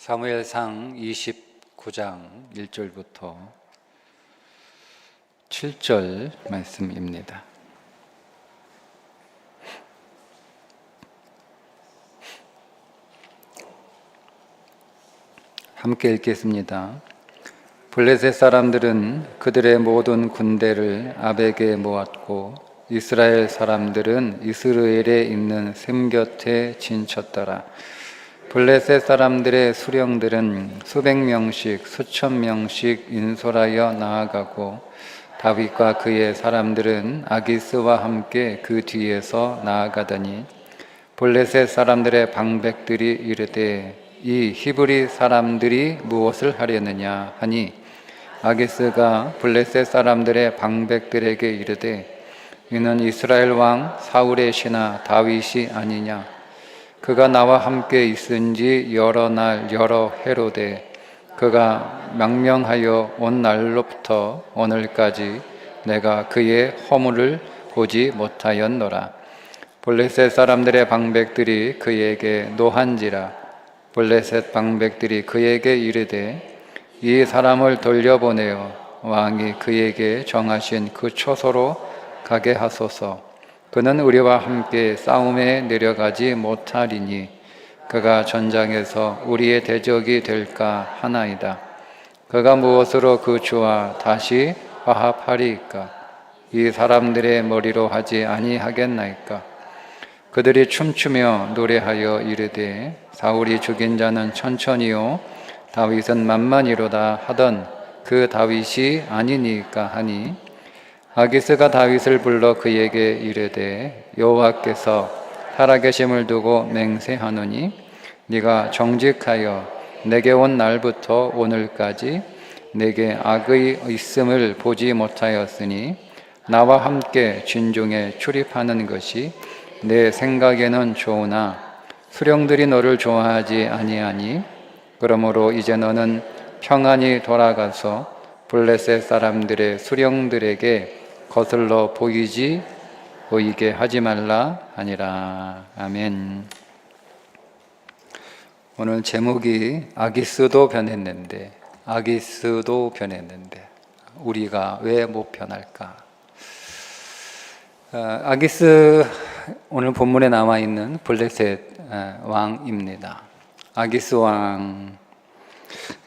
사무엘상 29장 1절부터 7절 말씀입니다. 함께 읽겠습니다. 블레셋 사람들은 그들의 모든 군대를 아벡에 모았고 이스라엘 사람들은 이스라엘에 있는 샘 곁에 진쳤더라. 블레셋 사람들의 수령들은 수백 명씩 수천 명씩 인솔하여 나아가고 다윗과 그의 사람들은 아기스와 함께 그 뒤에서 나아가더니 블레셋 사람들의 방백들이 이르되 이 히브리 사람들이 무엇을 하려느냐 하니 아기스가 블레셋 사람들의 방백들에게 이르되 이는 이스라엘 왕 사울의 신하 다윗이 아니냐. 그가 나와 함께 있은지 여러 날 여러 해로되 그가 망명하여 온 날로부터 오늘까지 내가 그의 허물을 보지 못하였노라. 블레셋 사람들의 방백들이 그에게 노한지라. 블레셋 방백들이 그에게 이르되 이 사람을 돌려보내어 왕이 그에게 정하신 그 처소로 가게 하소서. 그는 우리와 함께 싸움에 내려가지 못하리니 그가 전장에서 우리의 대적이 될까 하나이다. 그가 무엇으로 그 주와 다시 화합하리이까? 이 사람들의 머리로 하지 아니하겠나이까? 그들이 춤추며 노래하여 이르되 사울이 죽인 자는 천천히요 다윗은 만만히로다 하던 그 다윗이 아니니까 하니 아기스가 다윗을 불러 그에게 이르되 여호와께서 살아계심을 두고 맹세하노니 네가 정직하여 내게 온 날부터 오늘까지 내게 악의 있음을 보지 못하였으니 나와 함께 진중에 출입하는 것이 내 생각에는 좋으나 수령들이 너를 좋아하지 아니하니 그러므로 이제 너는 평안히 돌아가서 블레셋 사람들의 수령들에게 거슬러 보이게 하지 말라 하니라. 아멘. 오늘 제목이 아기스도 변했는데 우리가 왜 못 변할까? 아기스 오늘 본문에 나와 있는 블레셋 왕입니다. 아기스 왕.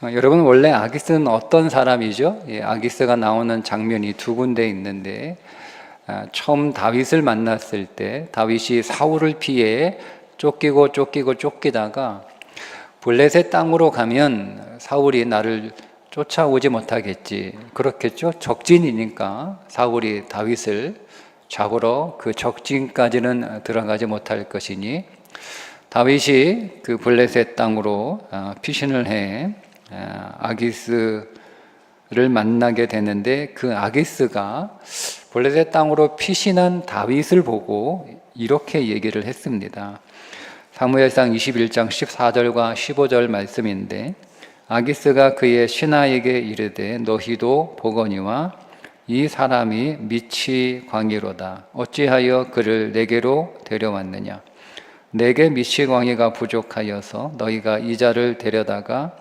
여러분 원래 아기스는 어떤 사람이죠? 아기스가 나오는 장면이 두 군데 있는데 처음 다윗을 만났을 때 다윗이 사울을 피해 쫓기다가 블레셋 땅으로 가면 사울이 나를 쫓아오지 못하겠지 그렇겠죠? 적진이니까 사울이 다윗을 잡으러 그 적진까지는 들어가지 못할 것이니 다윗이 그 블레셋 땅으로 피신을 해 아기스를 만나게 되는데 그 아기스가 블레셋 땅으로 피신한 다윗을 보고 이렇게 얘기를 했습니다. 사무엘상 21장 14절과 15절 말씀인데 아기스가 그의 신하에게 이르되 너희도 보거니와 이 사람이 미치 광이로다. 어찌하여 그를 내게로 데려왔느냐? 내게 미치광이가 부족하여서 너희가 이 자를 데려다가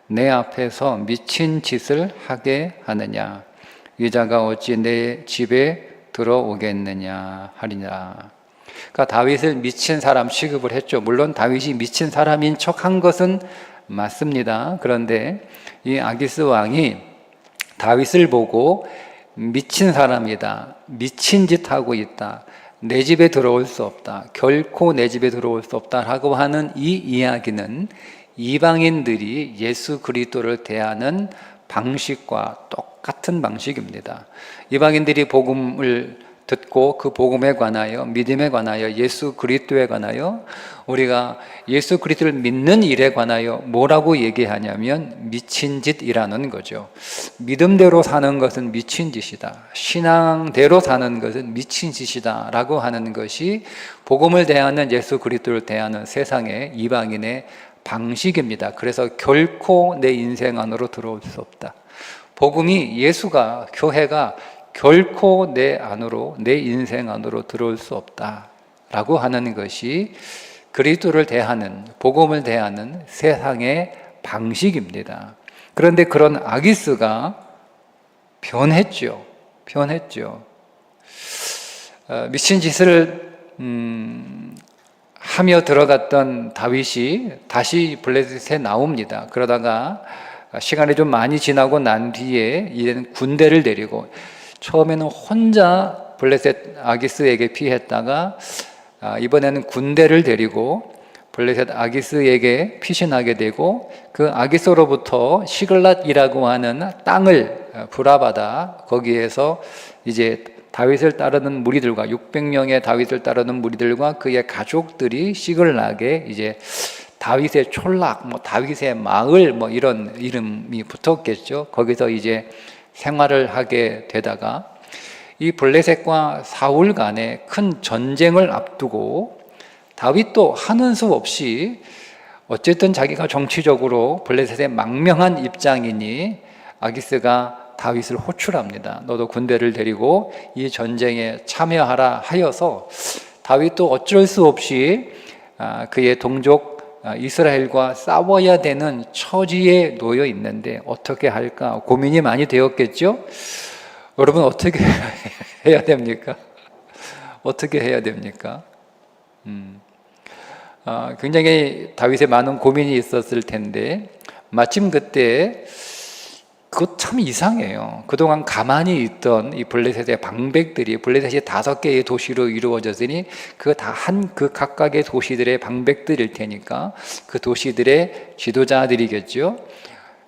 내 앞에서 미친 짓을 하게 하느냐? 이 자가 어찌 내 집에 들어오겠느냐 하리라. 그러니까 다윗을 미친 사람 취급을 했죠. 물론 다윗이 미친 사람인 척한 것은 맞습니다. 그런데 이 아기스 왕이 다윗을 보고 미친 사람이다. 미친 짓 하고 있다. 내 집에 들어올 수 없다. 결코 내 집에 들어올 수 없다라고 하는 이 이야기는 이방인들이 예수 그리스도를 대하는 방식과 똑같은 방식입니다. 이방인들이 복음을 듣고 그 복음에 관하여 믿음에 관하여 예수 그리스도에 관하여 우리가 예수 그리스도를 믿는 일에 관하여 뭐라고 얘기하냐면 미친 짓이라는 거죠. 믿음대로 사는 것은 미친 짓이다. 신앙대로 사는 것은 미친 짓이다 라고 하는 것이 복음을 대하는 예수 그리스도를 대하는 세상의 이방인의 방식입니다. 그래서 결코 내 인생 안으로 들어올 수 없다. 복음이 예수가 교회가 결코 내 인생 안으로 들어올 수 없다라고 하는 것이 그리스도를 대하는 복음을 대하는 세상의 방식입니다. 그런데 그런 아기스가 변했죠. 미친 짓을 하며 들어갔던 다윗이 다시 블레셋에 나옵니다. 그러다가 시간이 좀 많이 지나고 난 뒤에 이제는 군대를 데리고, 처음에는 혼자 블레셋 아기스에게 피했다가 이번에는 군대를 데리고 블레셋 아기스에게 피신하게 되고, 그 아기스로부터 시글랏이라고 하는 땅을 불화받아 거기에서 이제 다윗을 따르는 무리들과 600명의 다윗을 따르는 무리들과 그의 가족들이 시글락에 이제 다윗의 촌락, 뭐 다윗의 마을, 뭐 이런 이름이 붙었겠죠. 거기서 이제 생활을 하게 되다가 이 블레셋과 사울 간에 큰 전쟁을 앞두고 다윗도 하는 수 없이 어쨌든 자기가 정치적으로 블레셋의 망명한 입장이니 아기스가 다윗을 호출합니다. 너도 군대를 데리고 이 전쟁에 참여하라 하여서 다윗도 어쩔 수 없이 그의 동족 이스라엘과 싸워야 되는 처지에 놓여 있는데 어떻게 할까 고민이 많이 되었겠죠? 여러분 어떻게 해야 됩니까? 어떻게 해야 됩니까? 굉장히 다윗에 많은 고민이 있었을 텐데 마침 그때 그거 참 이상해요. 그동안 가만히 있던 이 블레셋의 방백들이, 블레셋이 5개의 도시로 이루어졌으니 그 각각의 도시들의 방백들일 테니까 그 도시들의 지도자들이겠죠.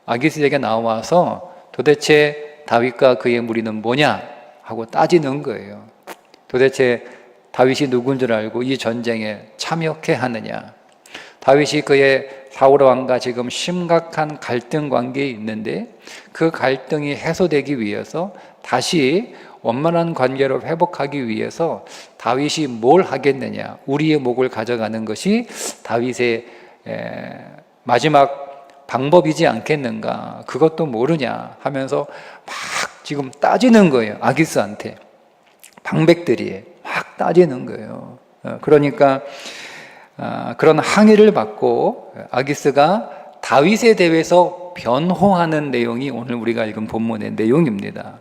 아기스에게 나와서 도대체 다윗과 그의 무리는 뭐냐 하고 따지는 거예요. 도대체 다윗이 누군 줄 알고 이 전쟁에 참여케 하느냐. 다윗이 그의 사울 왕과 지금 심각한 갈등 관계에 있는데 그 갈등이 해소되기 위해서 다시 원만한 관계를 회복하기 위해서 다윗이 뭘 하겠느냐. 우리의 목을 가져가는 것이 다윗의 마지막 방법이지 않겠는가. 그것도 모르냐 하면서 막 지금 따지는 거예요. 아기스한테. 방백들이 막 따지는 거예요. 그러니까 그런 항의를 받고 아기스가 다윗에 대해서 변호하는 내용이 오늘 우리가 읽은 본문의 내용입니다.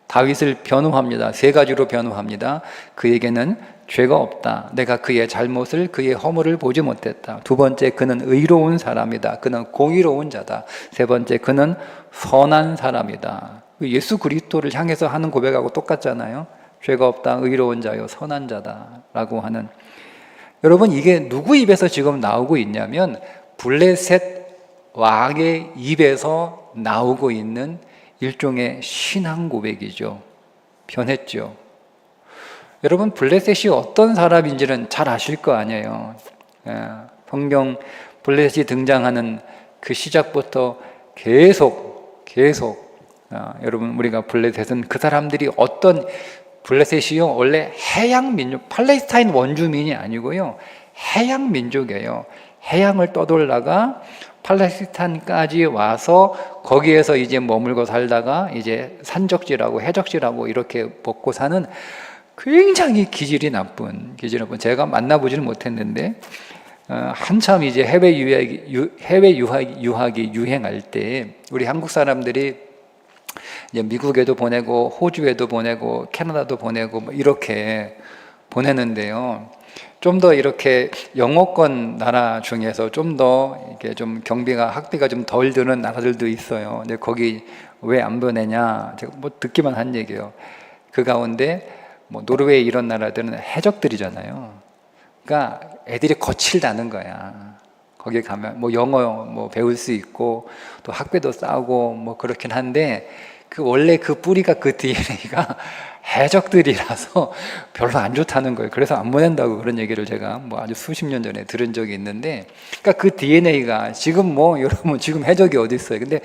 다윗을 변호합니다. 3가지로 변호합니다. 그에게는 죄가 없다. 내가 그의 잘못을, 그의 허물을 보지 못했다. 2번째, 그는 의로운 사람이다. 그는 공의로운 자다. 3번째, 그는 선한 사람이다. 예수 그리스도를 향해서 하는 고백하고 똑같잖아요. 죄가 없다, 의로운 자요, 선한 자다 라고 하는. 여러분 이게 누구 입에서 지금 나오고 있냐면 블레셋 왕의 입에서 나오고 있는 일종의 신앙 고백이죠. 변했죠. 여러분 블레셋이 어떤 사람인지는 잘 아실 거 아니에요. 성경 블레셋이 등장하는 그 시작부터 계속 여러분 우리가 블레셋은 그 사람들이 어떤, 블레셋이요 원래 해양 민족, 팔레스타인 원주민이 아니고요 해양 민족이에요. 해양을 떠돌다가 팔레스타인까지 와서 거기에서 이제 머물고 살다가 이제 산적지라고 해적지라고 이렇게 먹고 사는 굉장히 기질이 나쁜, 제가 만나보지는 못했는데 한참 이제 해외 유학이 유행할 때 우리 한국 사람들이 이제 미국에도 보내고 호주에도 보내고 캐나다도 보내고 뭐 이렇게 보내는데요. 좀 더 이렇게 영어권 나라 중에서 좀 더 이렇게 좀 경비가 학비가 좀 덜 드는 나라들도 있어요. 근데 거기 왜 안 보내냐? 제가 뭐 듣기만 한 얘기예요. 그 가운데 뭐 노르웨이 이런 나라들은 해적들이잖아요. 그러니까 애들이 거칠다는 거야. 거기 가면 뭐 영어 뭐 배울 수 있고 또 학비도 싸고 뭐 그렇긴 한데 원래 그 뿌리가 그 DNA가 해적들이라서 별로 안 좋다는 거예요. 그래서 안 보낸다고 그런 얘기를 제가 뭐 아주 수십 년 전에 들은 적이 있는데, 그러니까 그 DNA가 지금 뭐 여러분 지금 해적이 어디 있어요? 근데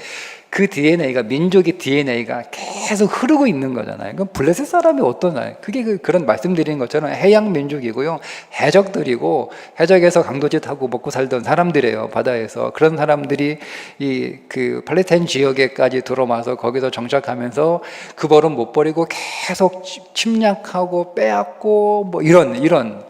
그 DNA가 민족의 DNA가 계속 흐르고 있는 거잖아요. 그럼 블레셋 사람이 어떠나요? 그게 그런 말씀드린 것처럼 해양 민족이고요, 해적들이고 해적에서 강도짓 하고 먹고 살던 사람들이에요. 바다에서. 그런 사람들이 그 팔레스타인 지역에까지 들어와서 거기서 정착하면서 그 벌은 못 버리고 계속 침략하고 빼앗고 뭐 이런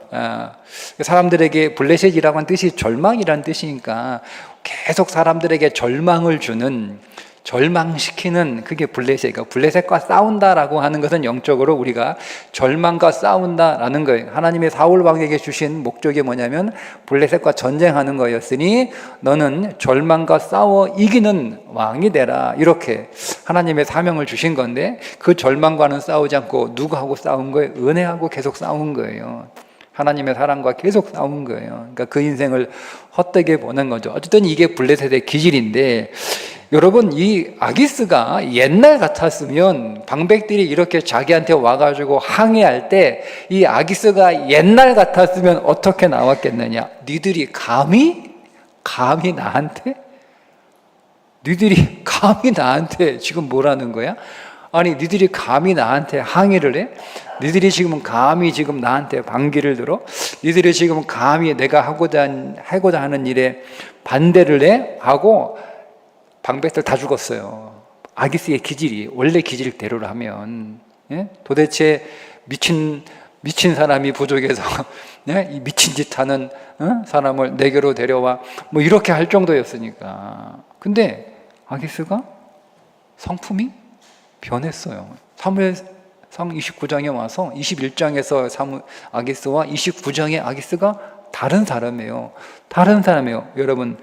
사람들에게 블레셋이라고 하는 뜻이 절망이라는 뜻이니까 계속 사람들에게 절망을 주는, 절망시키는, 그게 블레셋이고, 블레셋과 싸운다라고 하는 것은 영적으로 우리가 절망과 싸운다라는 거예요. 하나님의 사울 왕에게 주신 목적이 뭐냐면 블레셋과 전쟁하는 거였으니 너는 절망과 싸워 이기는 왕이 되라, 이렇게 하나님의 사명을 주신 건데, 그 절망과는 싸우지 않고 누구하고 싸운 거예요? 은혜하고 계속 싸운 거예요. 하나님의 사랑과 계속 싸운 거예요. 그러니까 그 인생을 헛되게 보는 거죠. 어쨌든 이게 블레셋의 기질인데, 여러분, 이 아기스가 옛날 같았으면 방백들이 이렇게 자기한테 와가지고 항의할 때 이 아기스가 옛날 같았으면 어떻게 나왔겠느냐? 니들이 감히 나한테? 니들이 감히 나한테 지금 뭐라는 거야? 아니, 니들이 감히 나한테 항의를 해? 니들이 지금 감히 지금 나한테 반기를 들어? 니들이 지금 감히 내가 하고자 하는 일에 반대를 해? 하고 방백들 다 죽었어요. 아기스의 기질이, 원래 기질대로 하면, 예? 도대체 미친 사람이 부족해서 예? 이 미친 짓 하는 사람을 내게로 데려와, 뭐 이렇게 할 정도였으니까. 근데 아기스가 성품이 변했어요. 사무엘상 29장에 와서 21장에서 아기스와 29장의 아기스가 다른 사람이에요. 여러분,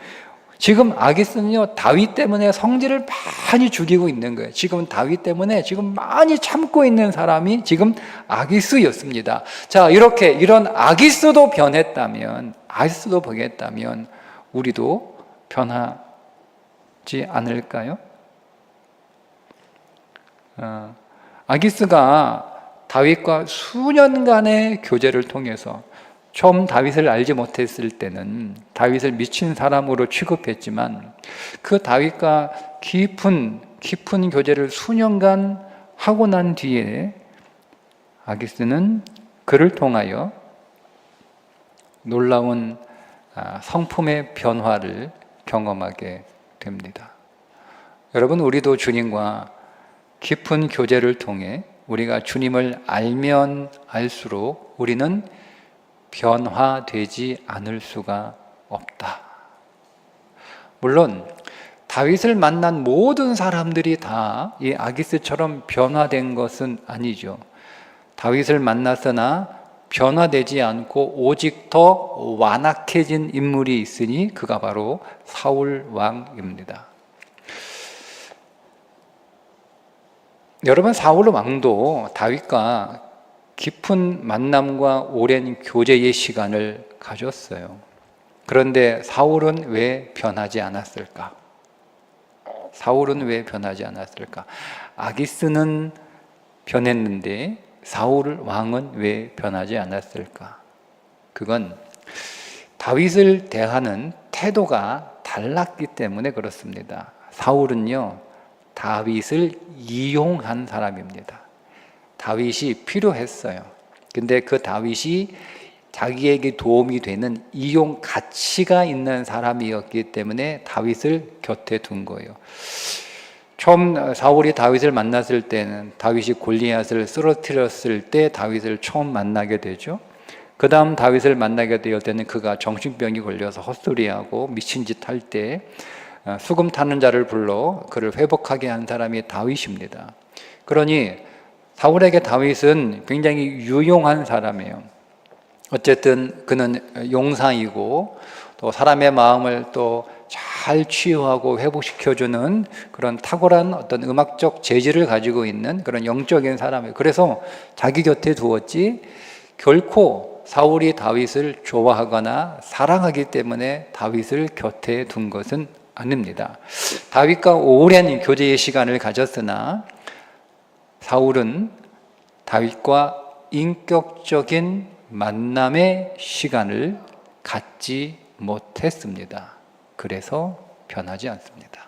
지금 아기스는요, 다윗 때문에 성질을 많이 죽이고 있는 거예요. 지금 다윗 때문에 지금 많이 참고 있는 사람이 지금 아기스였습니다. 자, 이런 아기스도 변했다면 우리도 변하지 않을까요? 아기스가 다윗과 수년간의 교제를 통해서, 처음 다윗을 알지 못했을 때는 다윗을 미친 사람으로 취급했지만, 그 다윗과 깊은 교제를 수년간 하고 난 뒤에 아기스는 그를 통하여 놀라운 성품의 변화를 경험하게 됩니다. 여러분, 우리도 주님과 깊은 교제를 통해 우리가 주님을 알면 알수록 우리는 변화되지 않을 수가 없다. 물론 다윗을 만난 모든 사람들이 다 이 아기스처럼 변화된 것은 아니죠. 다윗을 만났으나 변화되지 않고 오직 더 완악해진 인물이 있으니 그가 바로 사울 왕입니다. 여러분, 사울 왕도 다윗과 깊은 만남과 오랜 교제의 시간을 가졌어요. 그런데 사울은 왜 변하지 않았을까? 아기스는 변했는데 사울 왕은 왜 변하지 않았을까? 그건 다윗을 대하는 태도가 달랐기 때문에 그렇습니다. 사울은요, 다윗을 이용한 사람입니다. 다윗이 필요했어요. 근데 그 다윗이 자기에게 도움이 되는 이용 가치가 있는 사람이었기 때문에 다윗을 곁에 둔 거예요. 처음 사울이 다윗을 만났을 때는 다윗이 골리앗을 쓰러뜨렸을 때 다윗을 처음 만나게 되죠. 그 다음 다윗을 만나게 되었을 때는 그가 정신병이 걸려서 헛소리하고 미친 짓 할 때 수금 타는 자를 불러 그를 회복하게 한 사람이 다윗입니다. 그러니 사울에게 다윗은 굉장히 유용한 사람이에요. 어쨌든 그는 용사이고 또 사람의 마음을 또 잘 치유하고 회복시켜주는 그런 탁월한 어떤 음악적 재질을 가지고 있는 그런 영적인 사람이에요. 그래서 자기 곁에 두었지, 결코 사울이 다윗을 좋아하거나 사랑하기 때문에 다윗을 곁에 둔 것은 아닙니다. 다윗과 오랜 교제의 시간을 가졌으나 사울은 다윗과 인격적인 만남의 시간을 갖지 못했습니다. 그래서 변하지 않습니다.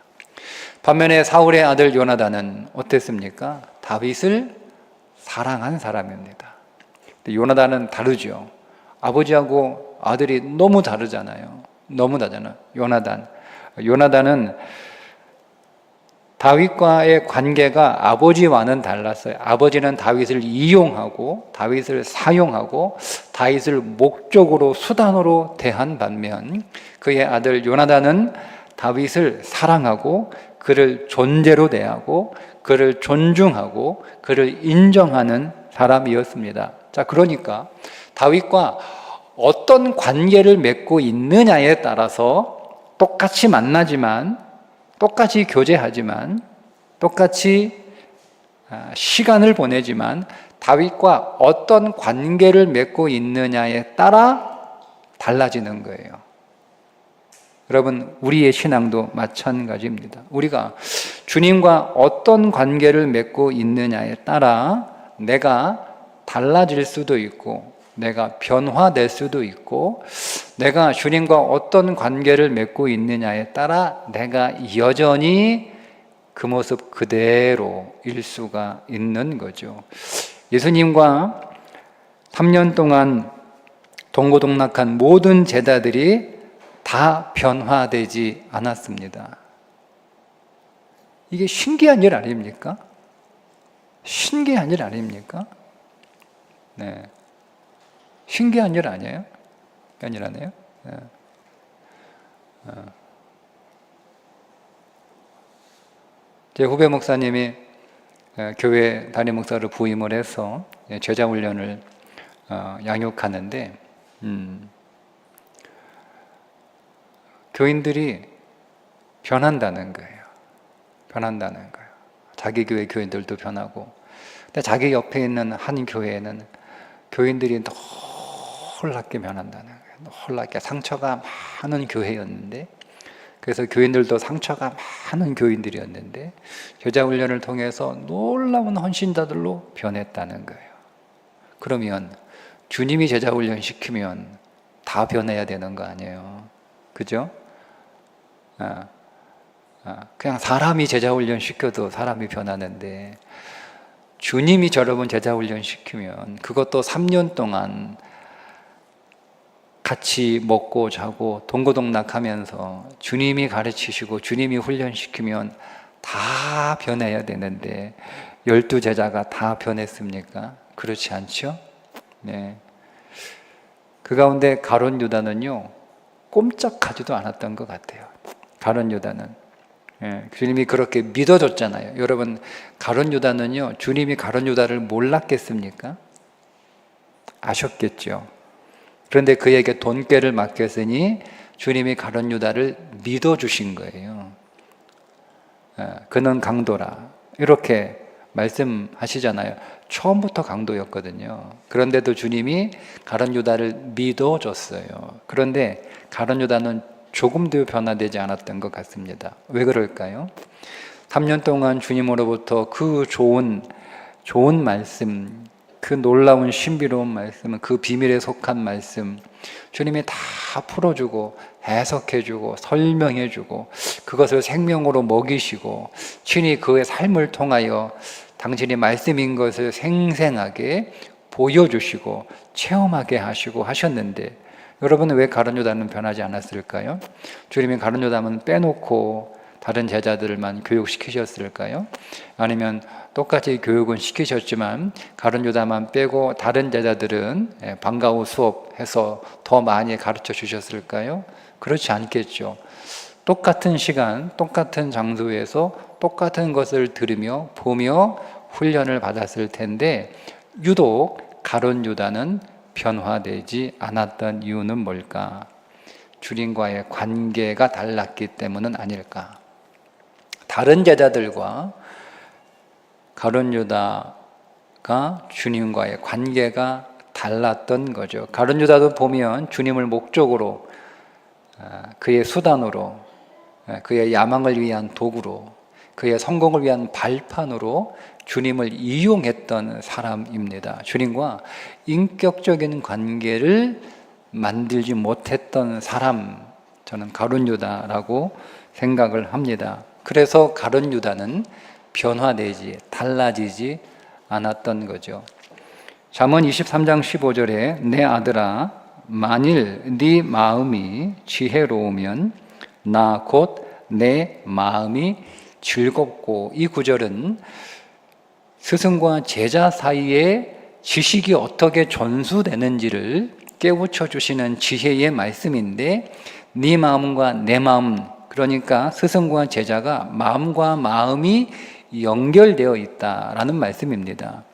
반면에 사울의 아들 요나단은 어땠습니까? 다윗을 사랑한 사람입니다. 근데 요나단은 다르죠. 아버지하고 아들이 너무 다르잖아요. 요나단은 다윗과의 관계가 아버지와는 달랐어요. 아버지는 다윗을 이용하고 다윗을 사용하고 다윗을 목적으로 수단으로 대한 반면 그의 아들 요나단은 다윗을 사랑하고 그를 존재로 대하고 그를 존중하고 그를 인정하는 사람이었습니다. 자, 그러니까 다윗과 어떤 관계를 맺고 있느냐에 따라서 똑같이 만나지만, 똑같이 교제하지만, 똑같이 시간을 보내지만 다윗과 어떤 관계를 맺고 있느냐에 따라 달라지는 거예요. 여러분, 우리의 신앙도 마찬가지입니다. 우리가 주님과 어떤 관계를 맺고 있느냐에 따라 내가 달라질 수도 있고 내가 변화될 수도 있고 내가 주님과 어떤 관계를 맺고 있느냐에 따라 내가 여전히 그 모습 그대로일 수가 있는 거죠. 예수님과 3년 동안 동고동락한 모든 제자들이 다 변화되지 않았습니다. 이게 신기한 일 아닙니까? 신기한 일 아닙니까? 네. 신기한 일 아니에요? 신기한 일 아니에요? 네. 제 후배 목사님이 교회 담임 목사로 부임을 해서 제자 훈련을 양육하는데 교인들이 변한다는 거예요. 변한다는 거예요. 자기 교회 교인들도 변하고 근데 자기 옆에 있는 한 교회에는 교인들이 놀랍게 변한다는 거예요. 놀랍게 상처가 많은 교회였는데 그래서 교인들도 상처가 많은 교인들이었는데 제자 훈련을 통해서 놀라운 헌신자들로 변했다는 거예요. 그러면 주님이 제자 훈련 시키면 다 변해야 되는 거 아니에요? 그죠? 그냥 사람이 제자 훈련 시켜도 사람이 변하는데 주님이 여러분 제자 훈련 시키면 그것도 3년 동안 같이 먹고 자고 동고동락하면서 주님이 가르치시고 주님이 훈련시키면 다 변해야 되는데 12제자가 다 변했습니까? 그렇지 않죠? 네. 그 가운데 가룟 유다는요 꼼짝하지도 않았던 것 같아요. 가룟 유다는 주님이 그렇게 믿어줬잖아요. 여러분, 가룟 유다는요 주님이 가룟 유다를 몰랐겠습니까? 아셨겠죠. 그런데 그에게 돈꾀를 맡겼으니 주님이 가룟 유다를 믿어주신 거예요. 그는 강도라 이렇게 말씀하시잖아요. 처음부터 강도였거든요. 그런데도 주님이 가룟 유다를 믿어줬어요. 그런데 가룟 유다는 조금도 변화되지 않았던 것 같습니다. 왜 그럴까요? 3년 동안 주님으로부터 그 좋은 말씀, 그 놀라운 신비로운 말씀, 그 비밀에 속한 말씀 주님이 다 풀어주고 해석해주고 설명해주고 그것을 생명으로 먹이시고 친히 그의 삶을 통하여 당신이 말씀인 것을 생생하게 보여주시고 체험하게 하시고 하셨는데 여러분은 왜 가룟 유다는 변하지 않았을까요? 주님이 가룟 유다만 빼놓고 다른 제자들만 교육시키셨을까요? 아니면 똑같이 교육은 시키셨지만 가룟 유다만 빼고 다른 제자들은 방과 후 수업해서 더 많이 가르쳐 주셨을까요? 그렇지 않겠죠. 똑같은 시간, 똑같은 장소에서 똑같은 것을 들으며 보며 훈련을 받았을 텐데 유독 가룟 유다는 변화되지 않았던 이유는 뭘까? 주님과의 관계가 달랐기 때문은 아닐까? 다른 제자들과 가룟 유다가 주님과의 관계가 달랐던 거죠. 가룟 유다도 보면 주님을 목적으로 그의 수단으로 그의 야망을 위한 도구로 그의 성공을 위한 발판으로 주님을 이용했던 사람입니다. 주님과 인격적인 관계를 만들지 못했던 사람, 저는 가룟 유다라고 생각을 합니다. 그래서 가룟 유다는 변화되지, 달라지지 않았던 거죠. 잠언 23장 15절에 내 아들아 만일 네 마음이 지혜로우면 나 곧 내 마음이 즐겁고 이 구절은 스승과 제자 사이의 지식이 어떻게 전수되는지를 깨우쳐 주시는 지혜의 말씀인데, 네 마음과 내 마음, 그러니까 스승과 제자가 마음과 마음이 연결되어 있다라는 말씀입니다.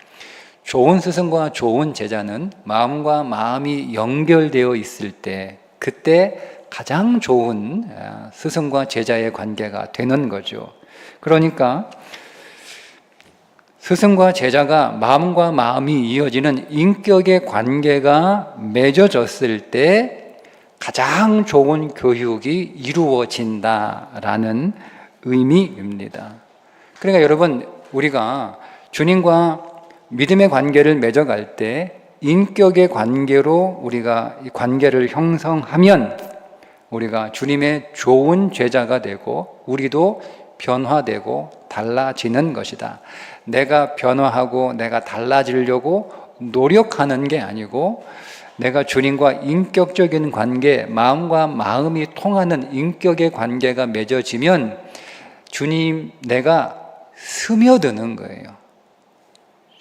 좋은 스승과 좋은 제자는 마음과 마음이 연결되어 있을 때, 그때 가장 좋은 스승과 제자의 관계가 되는 거죠. 그러니까 스승과 제자가 마음과 마음이 이어지는 인격의 관계가 맺어졌을 때 가장 좋은 교육이 이루어진다라는 의미입니다. 그러니까 여러분, 우리가 주님과 믿음의 관계를 맺어갈 때 인격의 관계로 우리가 이 관계를 형성하면 우리가 주님의 좋은 제자가 되고 우리도 변화되고 달라지는 것이다. 내가 변화하고 내가 달라지려고 노력하는 게 아니고, 내가 주님과 인격적인 관계, 마음과 마음이 통하는 인격의 관계가 맺어지면 주님, 내가 스며드는 거예요.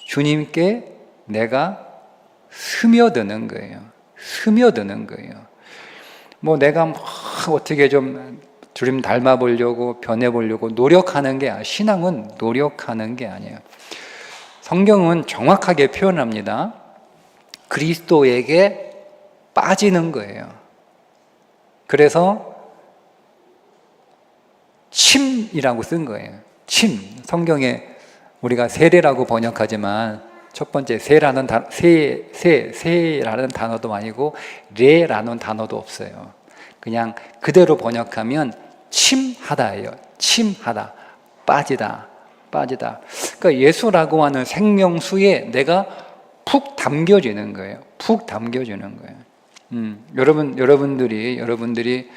주님께 내가 스며드는 거예요. 스며드는 거예요. 뭐 내가 어떻게 좀 주님 닮아보려고 변해보려고 노력하는 게 아니에요. 신앙은 노력하는 게 아니에요. 성경은 정확하게 표현합니다. 그리스도에게 빠지는 거예요. 그래서 침이라고 쓴 거예요. 침. 성경에 우리가 세례라고 번역하지만 첫 번째 세라는 세라는 단어도 아니고 레라는 단어도 없어요. 그냥 그대로 번역하면 침하다예요. 침하다, 빠지다, 빠지다. 그러니까 예수라고 하는 생명수에 내가 푹 담겨지는 거예요. 푹 담겨지는 거예요. 여러분들이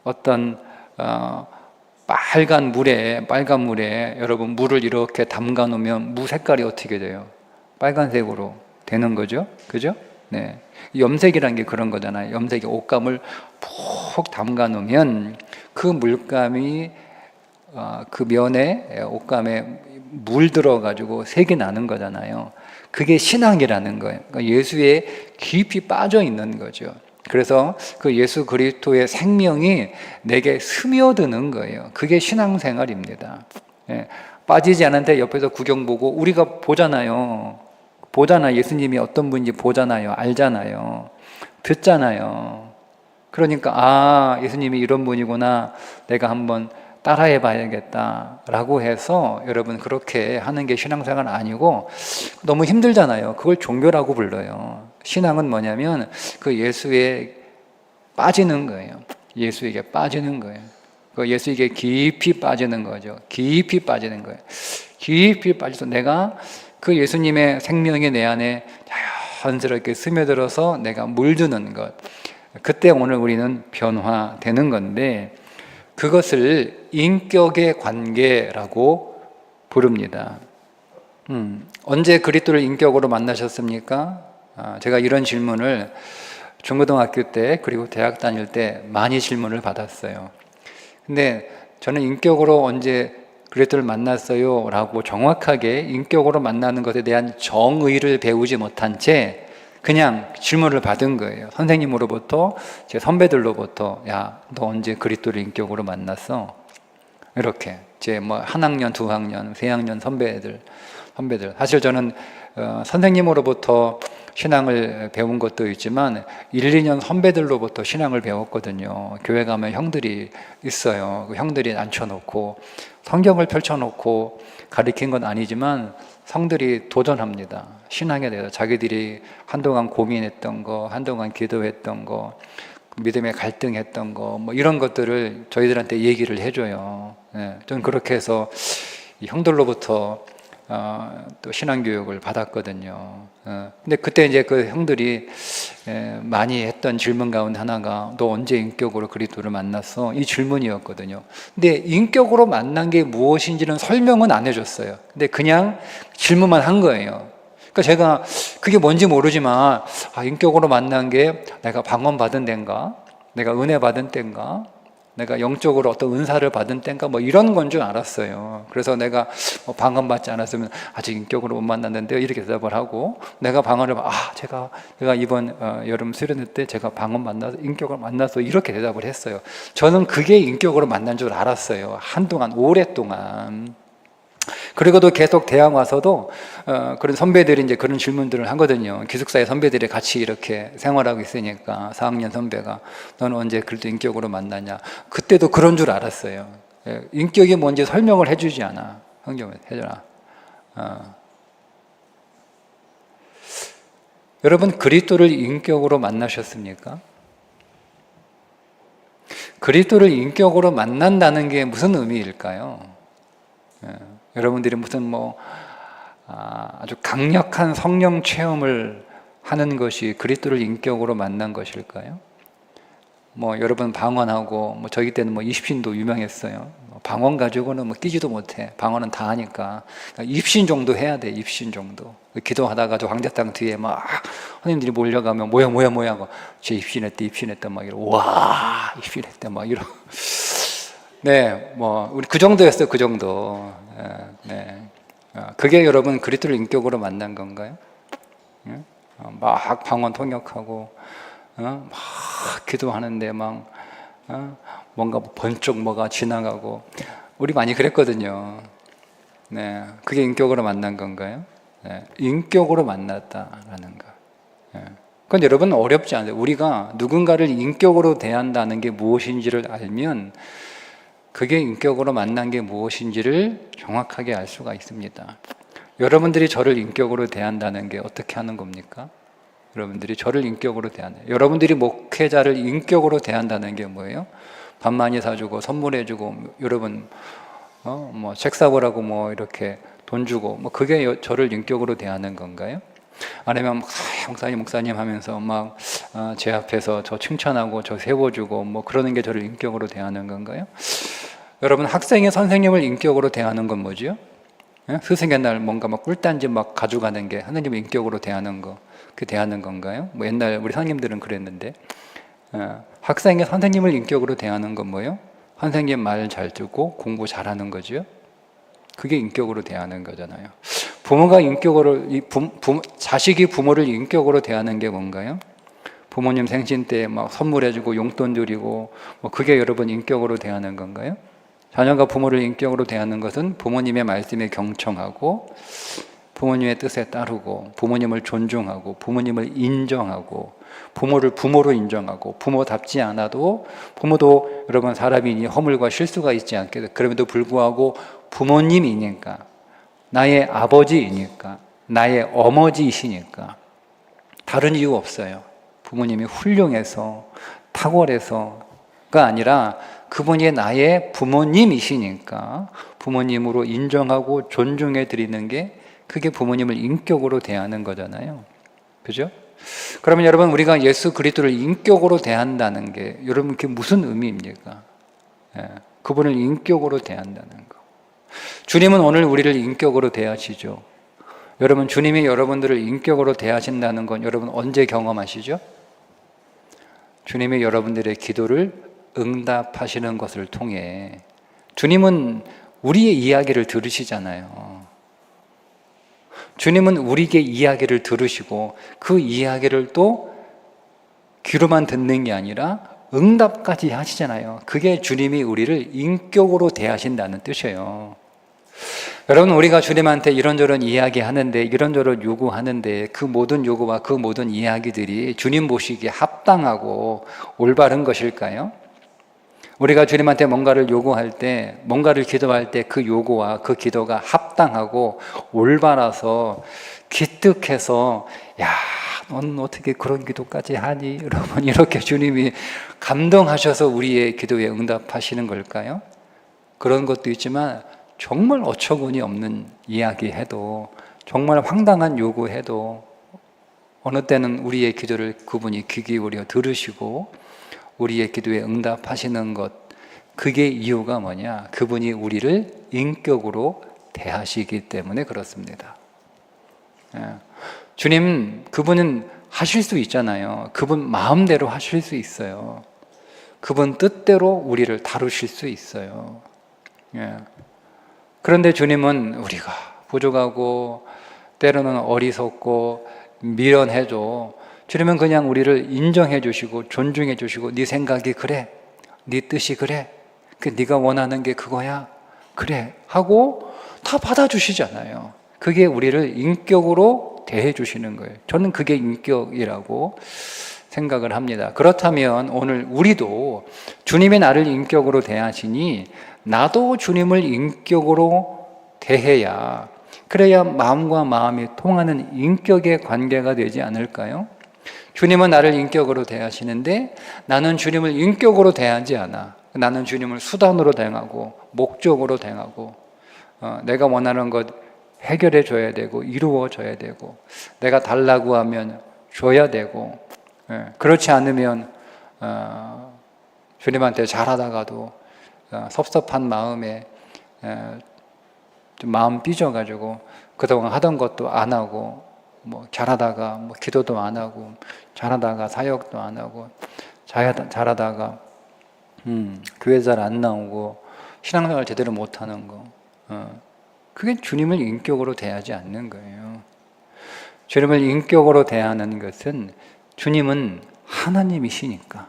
어떤 빨간 물에 여러분 물을 이렇게 담가 놓으면 무 색깔이 어떻게 돼요? 빨간색으로 되는 거죠. 그죠? 네. 염색이라는 게 그런 거잖아요. 염색이 옷감을 푹 담가 놓으면 그 물감이 그 면에 옷감에 물들어 가지고 색이 나는 거잖아요. 그게 신앙이라는 거예요. 그러니까 예수에 깊이 빠져 있는 거죠. 그래서 그 예수 그리스도의 생명이 내게 스며드는 거예요. 그게 신앙생활입니다. 예, 빠지지 않은데 옆에서 구경 보고 우리가 보잖아요. 예수님이 어떤 분인지 보잖아요. 알잖아요. 듣잖아요. 그러니까 예수님이 이런 분이구나, 내가 한번 따라해 봐야겠다라고 해서 여러분 그렇게 하는 게 신앙생활 아니고, 너무 힘들잖아요. 그걸 종교라고 불러요. 신앙은 뭐냐면 그 예수에 빠지는 거예요. 예수에게 빠지는 거예요. 그 예수에게 깊이 빠지는 거죠. 깊이 빠지는 거예요. 깊이 빠져서 내가 그 예수님의 생명이 내 안에 자연스럽게 스며들어서 내가 물드는 것. 그때 오늘 우리는 변화되는 건데, 그것을 인격의 관계라고 부릅니다. 언제 그리스도를 인격으로 만나셨습니까? 제가 이런 질문을 중고등학교 때 그리고 대학 다닐 때 많이 질문을 받았어요. 근데 저는 인격으로 언제 그리스도를 만났어요? 라고 정확하게 인격으로 만나는 것에 대한 정의를 배우지 못한 채 그냥 질문을 받은 거예요. 선생님으로부터, 제 선배들로부터, 야, 너 언제 그리스도를 인격으로 만났어? 이렇게 제 한 학년, 두 학년, 세 학년 선배들. 사실 저는 선생님으로부터 신앙을 배운 것도 있지만 1, 2년 선배들로부터 신앙을 배웠거든요. 교회 가면 형들이 있어요. 그 형들이 앉혀놓고 성경을 펼쳐놓고 가르친 건 아니지만 성들이 도전합니다. 신앙에 대해서 자기들이 한동안 고민했던 거, 한동안 기도했던 거, 믿음에 갈등했던 거, 이런 것들을 저희들한테 얘기를 해줘요. 저는 그렇게 해서 이 형들로부터 또 신앙교육을 받았거든요. 근데 그때 이제 그 형들이 많이 했던 질문 가운데 하나가, 너 언제 인격으로 그리스도를 만났어? 이 질문이었거든요. 근데 인격으로 만난 게 무엇인지는 설명은 안 해줬어요. 근데 그냥 질문만 한 거예요. 그러니까 제가 그게 뭔지 모르지만 인격으로 만난 게 내가 방언 받은 때인가? 내가 은혜 받은 때인가? 내가 영적으로 어떤 은사를 받은 때인가 뭐 이런 건 줄 알았어요. 그래서 내가 방언받지 않았으면 아직 인격으로 못 만났는데요, 이렇게 대답을 하고, 내가 방언을 제가 이번 여름 수련회 때 제가 방언 만나서 인격을 만나서 이렇게 대답을 했어요. 저는 그게 인격으로 만난 줄 알았어요. 한동안, 오랫동안. 그리고도 계속 대학 와서도 그런 선배들이 이제 그런 질문들을 하거든요. 기숙사의 선배들이 같이 이렇게 생활하고 있으니까 4학년 선배가 너는 언제 그래도 인격으로 만나냐? 그때도 그런 줄 알았어요. 인격이 뭔지 설명을 해주지 않아. 성경을 해줘라. 여러분, 그리스도를 인격으로 만나셨습니까? 그리스도를 인격으로 만난다는 게 무슨 의미일까요? 여러분들이 무슨 아주 강력한 성령 체험을 하는 것이 그리스도를 인격으로 만난 것일까요? 여러분 방언하고 저희 때는 입신도 유명했어요. 방언 가지고는 끼지도 못해. 방언은 다 하니까. 그러니까 입신 정도 해야 돼. 입신 정도. 기도하다가 저 황제땅 뒤에 선생님들이 몰려가면 뭐야 하고 쟤 입신했대 와 입신했대 이러. 네, 우리 그 정도였어요. 그 정도. 네. 그게 여러분 그리스도를 인격으로 만난 건가요? 막 방언 통역하고 막 기도하는데 뭔가 번쩍 뭐가 지나가고 우리 많이 그랬거든요. 네, 그게 인격으로 만난 건가요? 네, 인격으로 만났다라는 거. 네. 그건 여러분 어렵지 않아요. 우리가 누군가를 인격으로 대한다는 게 무엇인지를 알면 그게 인격으로 만난 게 무엇인지를 정확하게 알 수가 있습니다. 여러분들이 저를 인격으로 대한다는 게 어떻게 하는 겁니까? 여러분들이 저를 인격으로 대한다. 여러분들이 목회자를 인격으로 대한다는 게 뭐예요? 밥 많이 사주고 선물해주고 여러분 책 사보라고 이렇게 돈 주고 그게 저를 인격으로 대하는 건가요? 아니면 목사님 하면서 제 앞에서 저 칭찬하고 저 세워주고 그러는 게 저를 인격으로 대하는 건가요? 여러분, 학생이 선생님을 인격으로 대하는 건 뭐죠? 스승의 날 뭔가 꿀단지 가져가는 게 하나님을 인격으로 대하는 거, 그 대하는 건가요? 옛날 우리 선생님들은 그랬는데, 학생이 선생님을 인격으로 대하는 건 뭐예요? 선생님 말 잘 듣고 공부 잘하는 거죠. 그게 인격으로 대하는 거잖아요. 부모가 인격으로 자식이 부모를 인격으로 대하는 게 뭔가요? 부모님 생신 때 선물해주고 용돈 드리고 그게 여러분 인격으로 대하는 건가요? 자녀가 부모를 인격으로 대하는 것은 부모님의 말씀에 경청하고 부모님의 뜻에 따르고 부모님을 존중하고 부모님을 인정하고 부모를 부모로 인정하고 부모답지 않아도 부모도 여러분 사람이니 허물과 실수가 있지 않게 그럼에도 불구하고 부모님이니까 나의 아버지이니까 나의 어머니이시니까 다른 이유 없어요. 부모님이 훌륭해서 탁월해서가 아니라 그분이 나의 부모님이시니까 부모님으로 인정하고 존중해 드리는 게 그게 부모님을 인격으로 대하는 거잖아요. 그죠? 그러면 여러분 우리가 예수 그리스도를 인격으로 대한다는 게 여러분 그게 무슨 의미입니까? 그분을 인격으로 대한다는 거. 주님은 오늘 우리를 인격으로 대하시죠. 여러분 주님이 여러분들을 인격으로 대하신다는 건 여러분 언제 경험하시죠? 주님이 여러분들의 기도를 응답하시는 것을 통해 주님은 우리의 이야기를 들으시잖아요. 주님은 우리의 이야기를 들으시고 그 이야기를 또 귀로만 듣는 게 아니라 응답까지 하시잖아요. 그게 주님이 우리를 인격으로 대하신다는 뜻이에요. 여러분 우리가 주님한테 이런저런 이야기하는데 이런저런 요구하는데 그 모든 요구와 그 모든 이야기들이 주님 보시기에 합당하고 올바른 것일까요? 우리가 주님한테 뭔가를 요구할 때 뭔가를 기도할 때 그 요구와 그 기도가 합당하고 올바라서 기특해서 야, 넌 어떻게 그런 기도까지 하니? 여러분 이렇게 주님이 감동하셔서 우리의 기도에 응답하시는 걸까요? 그런 것도 있지만 정말 어처구니 없는 이야기해도 정말 황당한 요구해도 어느 때는 우리의 기도를 그분이 귀 기울여 들으시고 우리의 기도에 응답하시는 것 그게 이유가 뭐냐? 그분이 우리를 인격으로 대하시기 때문에 그렇습니다. 주님 그분은 하실 수 있잖아요. 그분 마음대로 하실 수 있어요. 그분 뜻대로 우리를 다루실 수 있어요. 예. 그런데 주님은 우리가 부족하고 때로는 어리석고 미련해도 주님은 그냥 우리를 인정해 주시고 존중해 주시고 네 생각이 그래, 네 뜻이 그래, 네가 원하는 게 그거야, 그래 하고 다 받아주시잖아요. 그게 우리를 인격으로 대해 주시는 거예요. 저는 그게 인격이라고 생각을 합니다. 그렇다면 오늘 우리도 주님이 나를 인격으로 대하시니 나도 주님을 인격으로 대해야, 그래야 마음과 마음이 통하는 인격의 관계가 되지 않을까요? 주님은 나를 인격으로 대하시는데 나는 주님을 인격으로 대하지 않아. 나는 주님을 수단으로 대하고 목적으로 대하고 내가 원하는 것 해결해 줘야 되고 이루어 줘야 되고 내가 달라고 하면 줘야 되고, 그렇지 않으면 주님한테 잘하다가도 섭섭한 마음에 좀 마음 삐져가지고 그동안 하던 것도 안 하고 잘하다가 기도도 안 하고 잘하다가 사역도 안 하고 잘하다가 교회 잘 안 나오고 신앙생활 제대로 못 하는 거, 그게 주님을 인격으로 대하지 않는 거예요. 주님을 인격으로 대하는 것은 주님은 하나님이시니까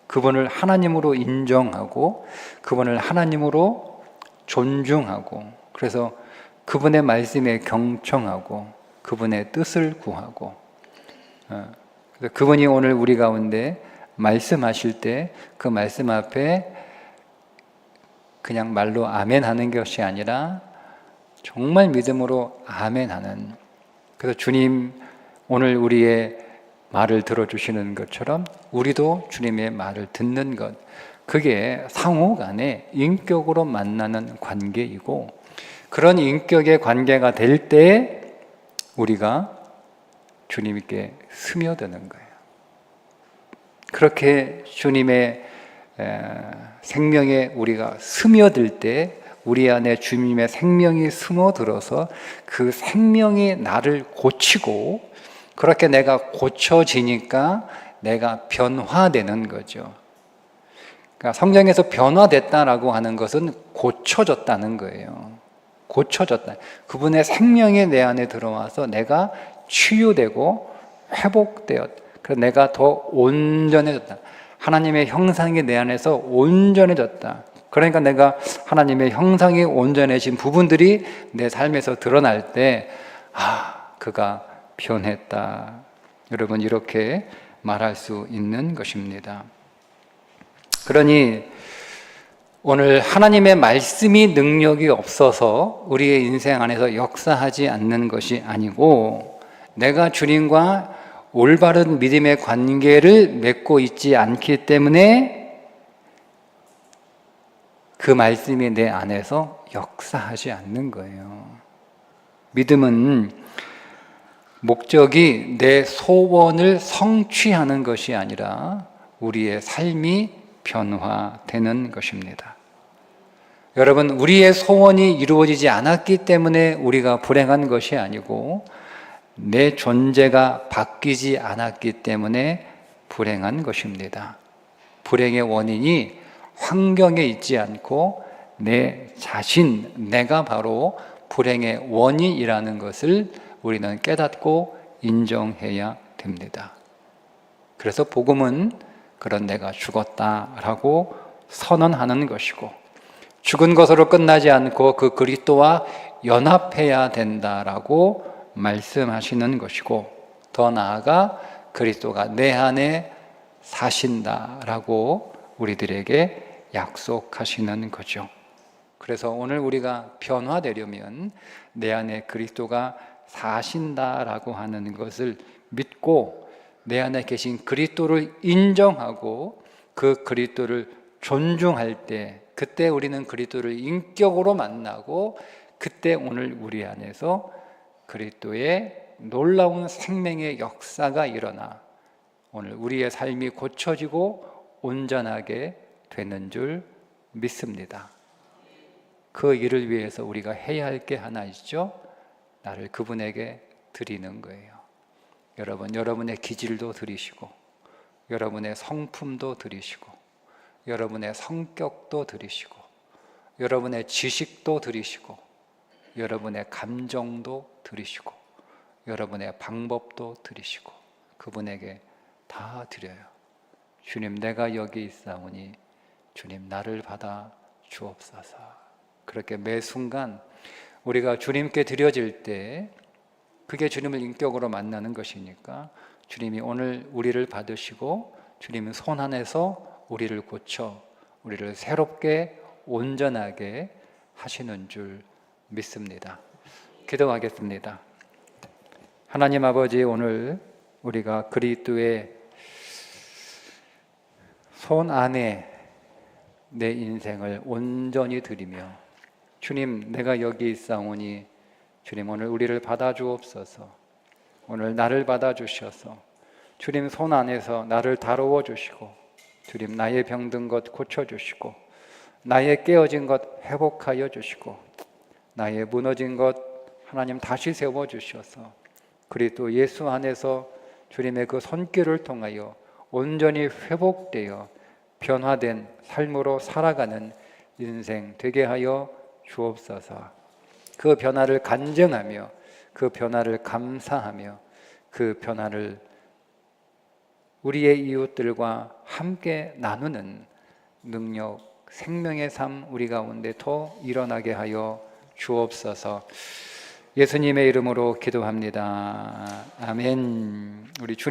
그분을 하나님으로 인정하고 그분을 하나님으로 존중하고, 그래서 그분의 말씀에 경청하고 그분의 뜻을 구하고, 그래서 그분이 오늘 우리 가운데 말씀하실 때 그 말씀 앞에 그냥 말로 아멘 하는 것이 아니라 정말 믿음으로 아멘 하는, 그래서 주님 오늘 우리의 말을 들어주시는 것처럼 우리도 주님의 말을 듣는 것, 그게 상호 간에 인격으로 만나는 관계이고, 그런 인격의 관계가 될 때 우리가 주님께 스며드는 거예요. 그렇게 주님의 생명에 우리가 스며들 때 우리 안에 주님의 생명이 스며들어서 그 생명이 나를 고치고, 그렇게 내가 고쳐지니까 내가 변화되는 거죠. 그러니까 성경에서 변화됐다라고 하는 것은 고쳐졌다는 거예요. 고쳐졌다. 그분의 생명이 내 안에 들어와서 내가 치유되고 회복되었다. 그래서 내가 더 온전해졌다. 하나님의 형상이 내 안에서 온전해졌다. 그러니까 내가 하나님의 형상이 온전해진 부분들이 내 삶에서 드러날 때 그가 변했다. 여러분, 이렇게 말할 수 있는 것입니다. 그러니 오늘 하나님의 말씀이 능력이 없어서 우리의 인생 안에서 역사하지 않는 것이 아니고, 내가 주님과 올바른 믿음의 관계를 맺고 있지 않기 때문에 그 말씀이 내 안에서 역사하지 않는 거예요. 믿음은 목적이 내 소원을 성취하는 것이 아니라 우리의 삶이 변화되는 것입니다. 여러분, 우리의 소원이 이루어지지 않았기 때문에 우리가 불행한 것이 아니고 내 존재가 바뀌지 않았기 때문에 불행한 것입니다. 불행의 원인이 환경에 있지 않고 내 자신, 내가 바로 불행의 원인이라는 것을 우리는 깨닫고 인정해야 됩니다. 그래서 복음은 그런 내가 죽었다라고 선언하는 것이고, 죽은 것으로 끝나지 않고 그 그리스도와 연합해야 된다라고 말씀하시는 것이고, 더 나아가 그리스도가 내 안에 사신다라고 우리들에게 약속하시는 거죠. 그래서 오늘 우리가 변화되려면 내 안에 그리스도가 사신다라고 하는 것을 믿고 내 안에 계신 그리스도를 인정하고 그 그리스도를 존중할 때, 그때 우리는 그리스도를 인격으로 만나고, 그때 오늘 우리 안에서 그리스도의 놀라운 생명의 역사가 일어나 오늘 우리의 삶이 고쳐지고 온전하게 되는 줄 믿습니다. 그 일을 위해서 우리가 해야 할 게 하나 있죠. 나를 그분에게 드리는 거예요. 여러분, 여러분의 기질도 드리시고 여러분의 성품도 들이시고, 여러분의 성격도 들이시고, 여러분의 지식도 들이시고, 여러분의 감정도 들이시고, 여러분의 방법도 들이시고, 그분에게 다 드려요. 주님, 내가 여기 있사오니 주님 나를 받아 주옵소서. 그렇게 매 순간 우리가 주님께 드려질 때 그게 주님을 인격으로 만나는 것이니까 주님이 오늘 우리를 받으시고 주님의 손 안에서 우리를 고쳐 우리를 새롭게 온전하게 하시는 줄 믿습니다. 기도하겠습니다. 하나님 아버지, 오늘 우리가 그리스도의 손 안에 내 인생을 온전히 드리며 주님, 내가 여기 있사오니 주님 오늘 우리를 받아주옵소서. 오늘 나를 받아주셔서 주님 손 안에서 나를 다루어 주시고 주님 나의 병든 것 고쳐주시고 나의 깨어진 것 회복하여 주시고 나의 무너진 것 하나님 다시 세워주셔서 그리스도 예수 안에서 주님의 그 손길을 통하여 온전히 회복되어 변화된 삶으로 살아가는 인생 되게 하여 주옵소서. 그 변화를 간증하며 그 변화를 감사하며 그 변화를 우리의 이웃들과 함께 나누는 능력, 생명의 삶 우리 가운데 더 일어나게 하여 주옵소서. 예수님의 이름으로 기도합니다. 아멘. 우리